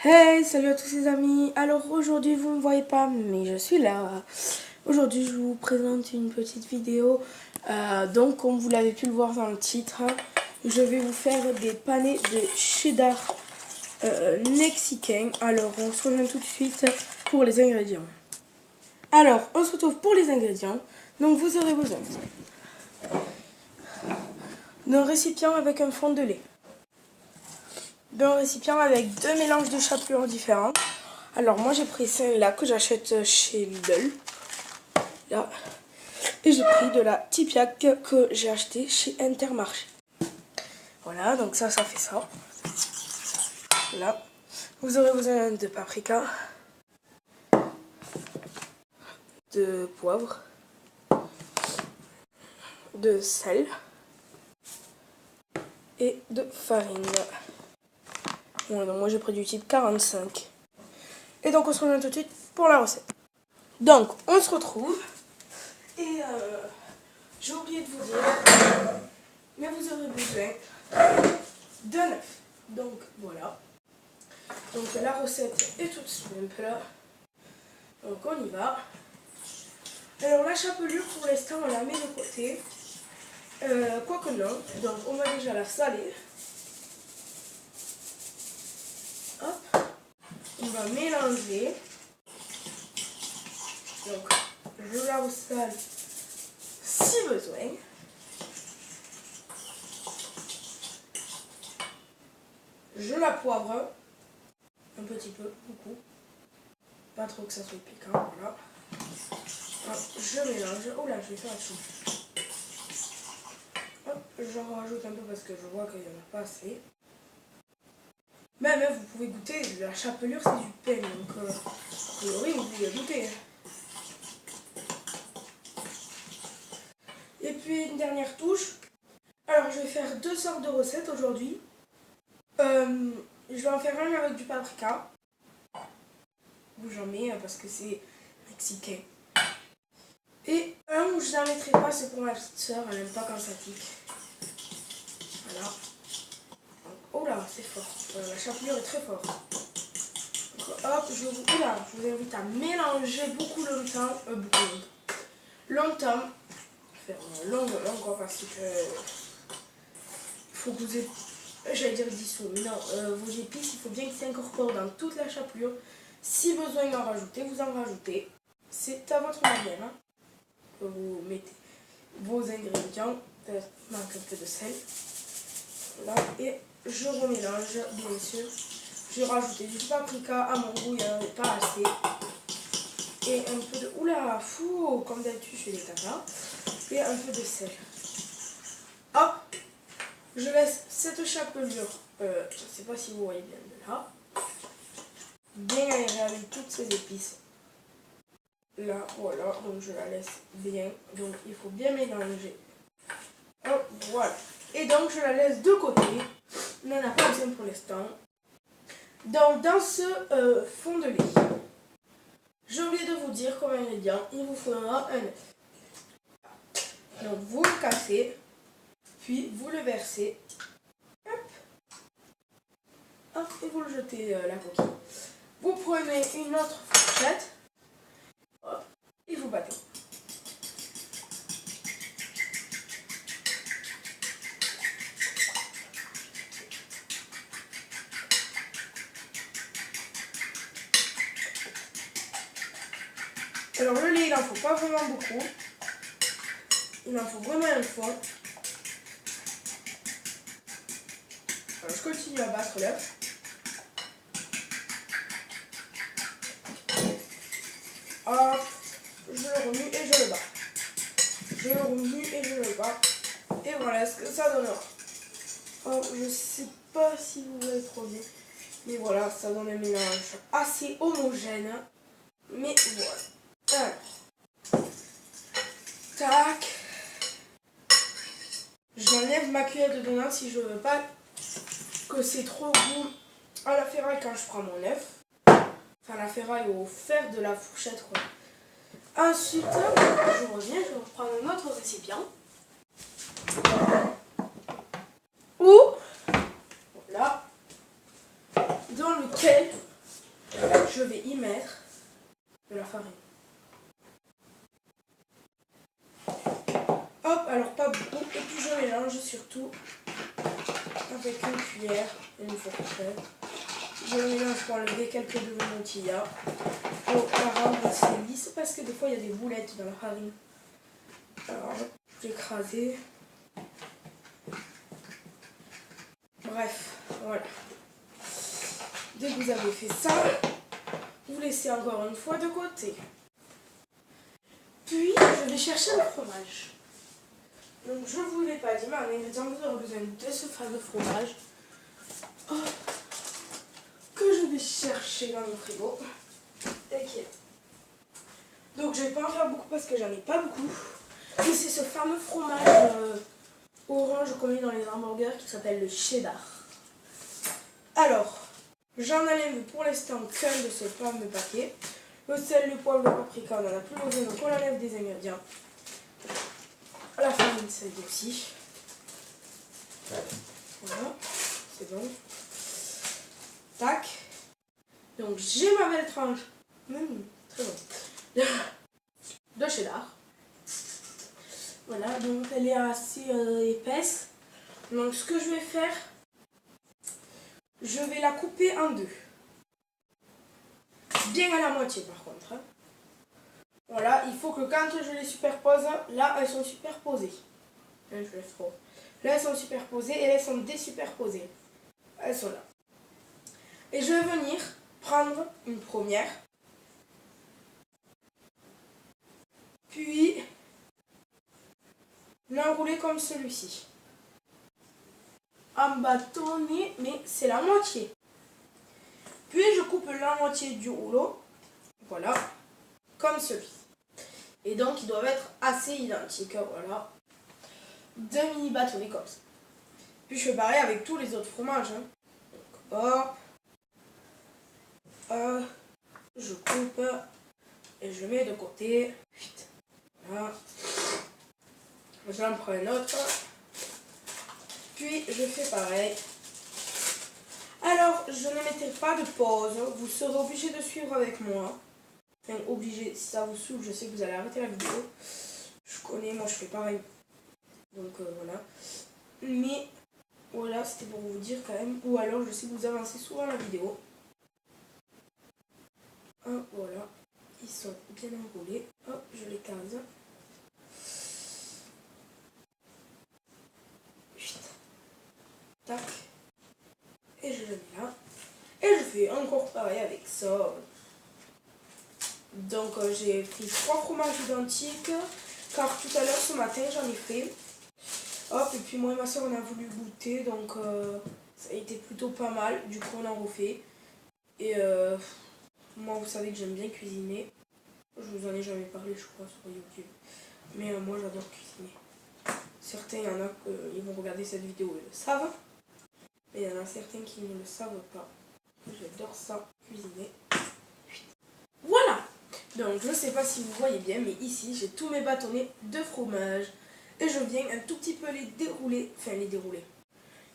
Hey, salut à tous les amis. Alors aujourd'hui vous ne me voyez pas mais je suis là. Aujourd'hui je vous présente une petite vidéo. Donc comme vous l'avez pu le voir dans le titre, je vais vous faire des panés de cheddar mexicain. Alors on se rejoint tout de suite pour les ingrédients. Alors on se retrouve pour les ingrédients. Donc vous aurez besoin d'un récipient avec un fond de lait, d'un récipient avec deux mélanges de chapelures différents. Alors moi j'ai pris celle-là que j'achète chez Lidl. Là. Et j'ai pris de la Tipiak que j'ai acheté chez Intermarché. Voilà, donc ça fait ça. Là. Vous aurez besoin de paprika, de poivre, de sel et de farine. Voilà, donc moi j'ai pris du type 45. Et donc on se rejoint tout de suite pour la recette. Donc on se retrouve. Et j'ai oublié de vous dire, mais vous aurez besoin d'un œuf. Donc voilà. Donc la recette est toute simple. Donc on y va. Alors la chapelure pour l'instant on la met de côté. Quoique non. Donc on va déjà la saler. Hop. On va mélanger. Donc je la resale si besoin. Je la poivre un petit peu, beaucoup. Pas trop que ça soit piquant, voilà. Hop, je mélange. Oh là, je vais faire la soupe. Hop, j'en rajoute un peu parce que je vois qu'il n'y en a pas assez. Même vous pouvez goûter, la chapelure c'est du pain, donc a priori vous pouvez goûter. Et puis une dernière touche. Alors je vais faire deux sortes de recettes aujourd'hui. Je vais en faire un avec du paprika. Où j'en mets parce que c'est mexicain. Et un où je n'en mettrai pas, c'est pour ma petite soeur, elle n'aime pas quand ça pique. Voilà. Donc, oh là, c'est fort. La chapelure est très forte. Donc, hop, je vous invite à mélanger beaucoup longtemps. Longtemps. Faire longue, parce que il faut que vous ayez, j'allais dire dissous, mais non, vos épices, il faut bien qu'ils s'incorporent dans toute la chapelure. Si besoin d'en rajouter, vous en rajoutez. C'est à votre manière. Hein. Vous mettez vos ingrédients. Peut-être manque un peu de sel. Voilà. Et je remélange, bien sûr. Je vais rajouter du paprika à mon goût, il n'y en avait pas assez. Et un peu de... Oula, fou, comme d'habitude, je fais des tapas. Et un peu de sel. Hop. Je laisse cette chapelure, je ne sais pas si vous voyez bien de là, bien aérée avec toutes ces épices. Là, voilà, donc je la laisse bien. Donc il faut bien mélanger. Hop, voilà. Et donc je la laisse de côté. On n'en a pas besoin pour l'instant. Donc dans ce fond de lait, j'ai oublié de vous dire comme ingrédient, il vous faudra un œuf. Donc vous le cassez, puis vous le versez. Hop, et vous le jetez la coquille. Vous prenez une autre fourchette. Hop, et vous battez. Alors le lait, il n'en faut pas vraiment beaucoup. Il en faut vraiment un fond. Alors, je continue à battre l'œuf. Hop, je le remue et je le bats. Je le remue et je le bats. Et voilà ce que ça donnera. Oh, je sais pas si vous voyez trop bien. Mais voilà, ça donne un mélange assez homogène. Mais voilà. Alors. Tac. J'enlève ma cuillère de donut si je veux pas que c'est trop goût à la ferraille quand je prends mon œuf. Enfin, la ferraille au fer de la fourchette, quoi. Ensuite, je reviens, je vais reprendre un autre récipient. Ou, voilà, dans lequel je vais y mettre de la farine. Hop, alors pas beaucoup. Et puis je mélange surtout avec une cuillère et une fourchette. Je mélange pour enlever quelques devenants qu'il y a. Pour la rendre assez lisse parce que des fois il y a des boulettes dans la farine. Alors, j'écraser. Bref, voilà. Dès que vous avez fait ça, vous laissez encore une fois de côté. Puis, je vais chercher le fromage. Donc, je ne vous l'ai pas dit, mais en ingrédient, vous aurez besoin de ce fameux fromage que je vais chercher dans mon frigo. Et qui est là. Donc, je ne vais pas en faire beaucoup parce que j'en ai pas beaucoup. Et c'est ce fameux fromage orange qu'on met dans les hamburgers qui s'appelle le cheddar. Alors, j'en enlève pour l'instant qu'un de ce fameux paquet. Le sel, le poivre, le paprika, on n'en a plus besoin, donc on enlève des ingrédients. La farine, ça aide aussi. Voilà, c'est bon. Tac. Donc j'ai ma belle tranche. Très bon. De cheddar. Voilà, donc elle est assez épaisse. Donc ce que je vais faire, je vais la couper en deux. Bien à la moitié par contre. Hein. Voilà, il faut que quand je les superpose, là elles sont superposées. Je laisse trop. Là elles sont superposées et là elles sont désuperposées. Elles sont là. Et je vais venir prendre une première. Puis l'enrouler comme celui-ci. En bâtonnet, mais c'est la moitié. Puis je coupe la moitié du rouleau. Voilà. Comme celui-ci. Et donc ils doivent être assez identiques. Voilà. 2 mini bâtonnets comme ça. Puis je fais pareil avec tous les autres fromages. Hein. Donc, hop. Je coupe. Et je mets de côté. Voilà. J'en prends un autre. Puis je fais pareil. Alors, je ne mettrai pas de pause. Vous serez obligé de suivre avec moi. Enfin, obligé. Si ça vous saoule, je sais que vous allez arrêter la vidéo. Je connais, moi je fais pareil. Donc voilà. Mais voilà, c'était pour vous dire quand même. Ou alors, je sais que vous avancez souvent la vidéo. Hop, voilà. Ils sont bien enroulés. Hop, je les case. Tac. Et je le mets là. Et je fais encore pareil avec ça. Donc j'ai pris 3 fromages identiques. Car tout à l'heure ce matin j'en ai fait. Hop, et puis moi et ma soeur on a voulu goûter. Donc ça a été plutôt pas mal. Du coup on en refait. Et moi vous savez que j'aime bien cuisiner. Je vous en ai jamais parlé je crois sur YouTube. Mais moi j'adore cuisiner. Certains, il y en a qui vont regarder cette vidéo et le savent. Mais il y en a certains qui ne le savent pas. J'adore ça, cuisiner. Voilà. Donc je ne sais pas si vous voyez bien, mais ici j'ai tous mes bâtonnets de fromage. Et je viens un tout petit peu les dérouler. Enfin les dérouler.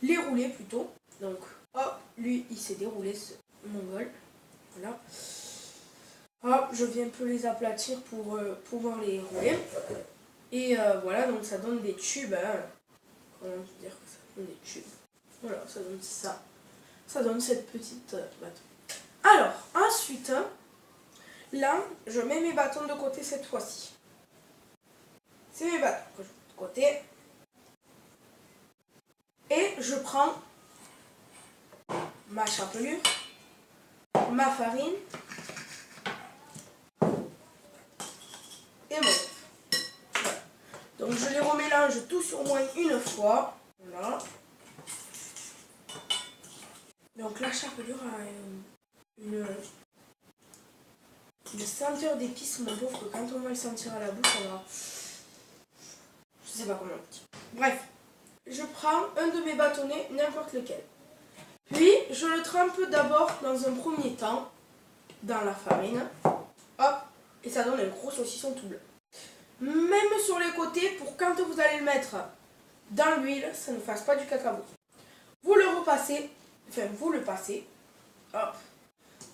Les rouler plutôt. Donc hop, lui il s'est déroulé ce mongol. Voilà. Hop, je viens un peu les aplatir pour pouvoir les rouler. Et voilà, donc ça donne des tubes. Hein. Comment dire que ça donne des tubes? Voilà, ça donne ça. Ça donne cette petite bâton. Alors, ensuite, là, je mets mes bâtons de côté cette fois-ci. C'est mes bâtons que je mets de côté. Et je prends ma chapelure, ma farine et mon œuf. Voilà. Donc je les remélange tous sur moins une fois. Voilà. Donc la chapelure a une senteur d'épices, mon pauvre, que quand on va le sentir à la bouche, on va... Je sais pas comment on dit. Bref, je prends un de mes bâtonnets, n'importe lequel. Puis je le trempe d'abord dans un premier temps dans la farine. Hop, et ça donne un gros saucisson tout blanc. Même sur les côtés, pour quand vous allez le mettre dans l'huile, ça ne fasse pas du cacao. Vous le repassez, enfin vous le passez, hop,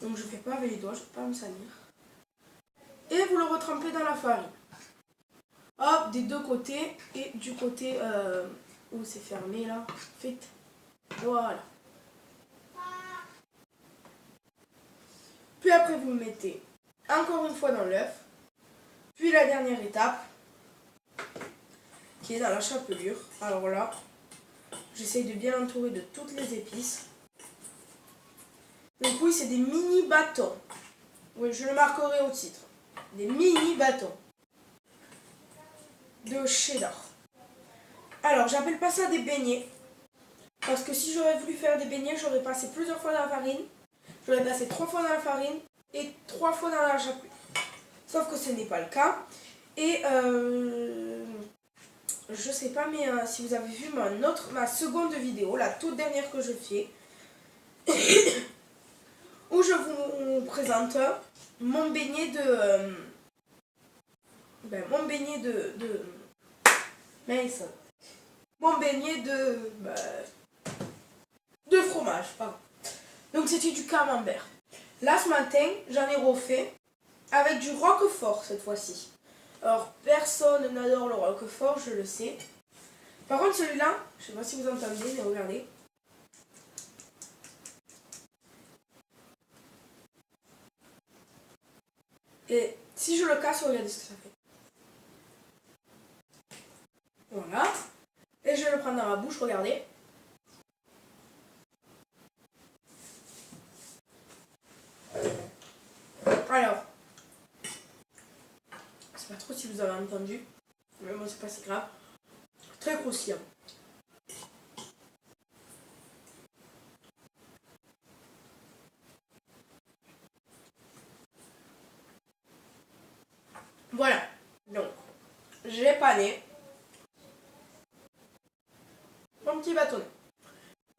Donc je fais pas avec les doigts, je ne vais pas me salir. Et vous le retrempez dans la farine. Hop, des deux côtés et du côté où c'est fermé là. Faites. Voilà. Puis après vous le mettez encore une fois dans l'œuf. Puis la dernière étape qui est dans la chapelure. Alors là, j'essaye de bien l'entourer de toutes les épices. Donc oui, c'est des mini bâtons. Oui, je le marquerai au titre. Des mini bâtons de cheddar. Alors, j'appelle pas ça des beignets. Parce que si j'aurais voulu faire des beignets, j'aurais passé plusieurs fois dans la farine. J'aurais passé 3 fois dans la farine et 3 fois dans la chapelure. Sauf que ce n'est pas le cas. Et je sais pas, mais si vous avez vu ma seconde vidéo, la toute dernière que je fais, où je vous présente mon beignet de... mon beignet mince. Mon beignet de fromage, pardon. Donc c'était du camembert. Là ce matin, j'en ai refait avec du roquefort cette fois-ci. Alors personne n'adore le roquefort, je le sais. Par contre celui-là, je sais pas si vous entendez, mais regardez. Et si je le casse, regardez ce que ça fait. Voilà. Et je vais le prendre dans ma bouche, regardez. Alors, je sais pas trop si vous avez entendu, mais moi c'est pas si grave. Très croustillant. Voilà. Donc, j'ai pané mon petit bâtonnet.